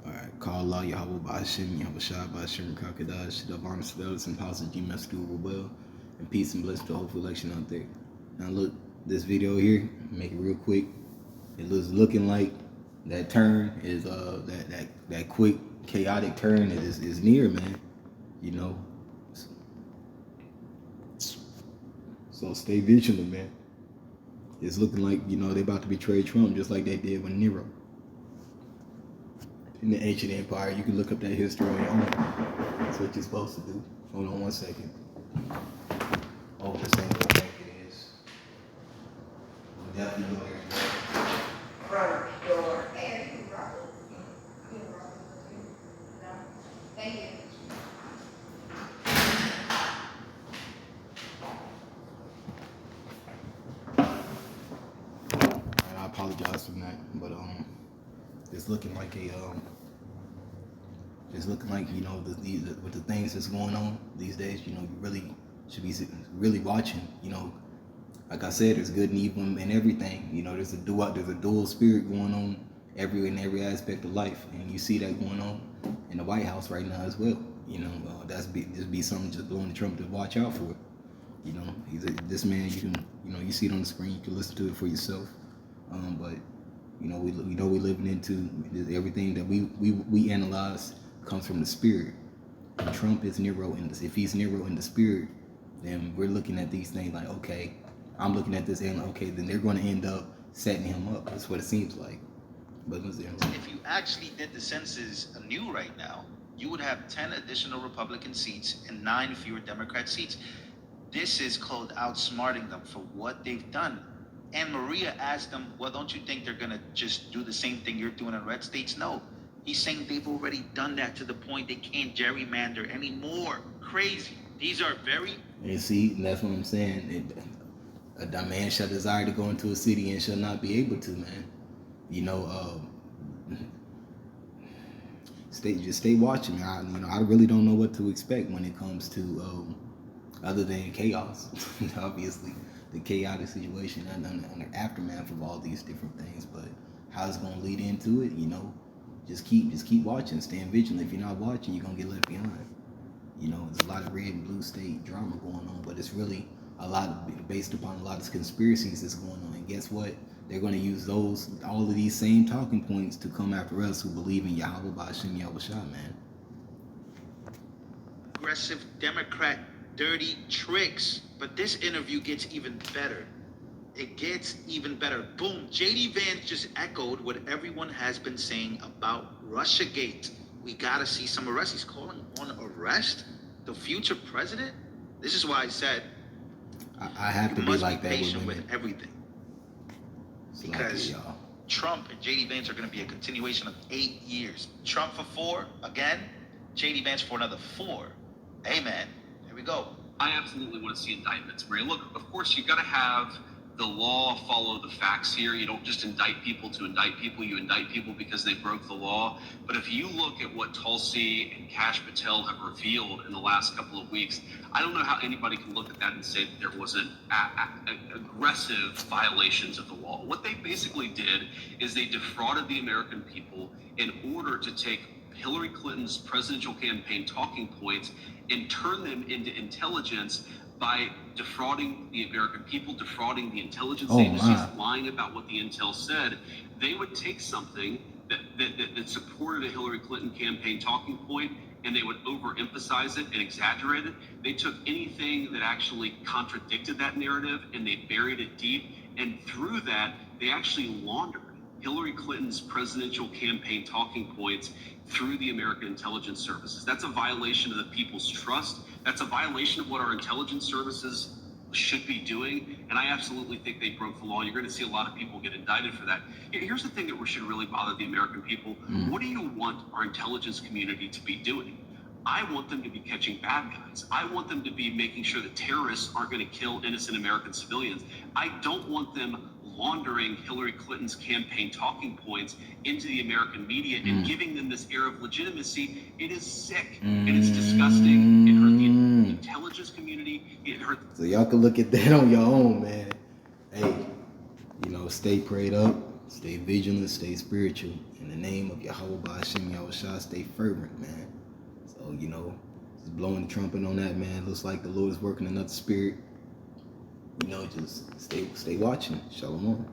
Alright, call Allah Yahweh Ba'ashim, Yahweh Shah Ba'ashim, Kakadash, Shidavon, Fidelis, and Positive GMS do well, and peace and blessings to the hopeful election out there. Now look, this video here, make it real quick. It looks looking like that turn is that quick chaotic turn is near, man. You know, so stay vigilant, man. It's looking like they about to betray Trump just like they did with Nero in the ancient empire. You can look up that history on your own. That's what you're supposed to do. Hold on 1 second. Oh, this ain't what I think it is. We'll definitely go there. Front door. And thank you. And I apologize for that, but it's looking like it's looking like with the things that's going on these days. You really should be really watching. Like I said, there's good and evil in everything. There's a dual spirit going on in every aspect of life, and you see that going on in the White House right now as well. Just be something just blowing the trumpet to watch out for. This man. You see it on the screen. You can listen to it for yourself. But we living into everything that we analyze comes from the spirit. And Trump is Nero, and if he's Nero in the spirit, then we're looking at these things like, okay, I'm looking at this and okay, then they're going to end up setting him up. That's what it seems like. But if you actually did the census anew right now, you would have 10 additional Republican seats and 9 fewer Democrat seats. This is called outsmarting them for what they've done. And Maria asked them, well, don't you think they're going to just do the same thing you're doing in red states? No. He's saying they've already done that to the point they can't gerrymander anymore. Crazy. These are very... And see, and that's what I'm saying. A man shall desire to go into a city and shall not be able to, man. Stay watching, man. I really don't know what to expect when it comes to other than chaos. Obviously, the chaotic situation and the aftermath of all these different things. But how it's gonna lead into it, just keep watching, staying vigilant. If you're not watching, you're gonna get left behind. There's a lot of red and blue state drama going on, but it's really a lot based upon a lot of conspiracies that's going on. And guess what? They're going to use all of these same talking points to come after us who believe in Yahweh Ba'ashim Yahweh Shah, man. Aggressive Democrat dirty tricks. But this interview gets even better. It gets even better. Boom. JD Vance just echoed what everyone has been saying about Russiagate. We got to see some arrests. He's calling on arrest the future president. This is why I said I have to be like that patient with everything. Because like Trump and JD Vance are going to be a continuation of 8 years. Trump for 4 again, JD Vance for another 4. Amen. Here we go. I absolutely want to see indictments, Maria. Look, of course, you've got to have the law follow the facts here. You don't just indict people to indict people. You indict people because they broke the law. But if you look at what Tulsi and Kash Patel have revealed in the last couple of weeks, I don't know how anybody can look at that and say that there wasn't aggressive violations of the law. What they basically did is they defrauded the American people in order to take Hillary Clinton's presidential campaign talking points and turn them into intelligence by defrauding the American people, defrauding the intelligence agencies, lying about what the intel said. They would take something that supported a Hillary Clinton campaign talking point and they would overemphasize it and exaggerate it. They took anything that actually contradicted that narrative and they buried it deep. And through that, they actually laundered Hillary Clinton's presidential campaign talking points through the American intelligence services. That's a violation of the people's trust. That's a violation of what our intelligence services should be doing. And I absolutely think they broke the law. You're going to see a lot of people get indicted for that. Here's the thing that should really bother the American people. What do you want our intelligence community to be doing? I want them to be catching bad guys. I want them to be making sure that terrorists aren't going to kill innocent American civilians. I don't want them laundering Hillary Clinton's campaign talking points into the American media and giving them this air of legitimacy. It is sick and it's disgusting. It hurt the intelligence community. It hurt. So y'all can look at that on your own, man. Hey, stay prayed up, Stay vigilant, stay spiritual. In the name of Yahweh Ba'Ashem Yahushua, stay fervent, man. So, just blowing the trumpet on that, man. Looks like the Lord is working another spirit. Just stay watching. Shalom.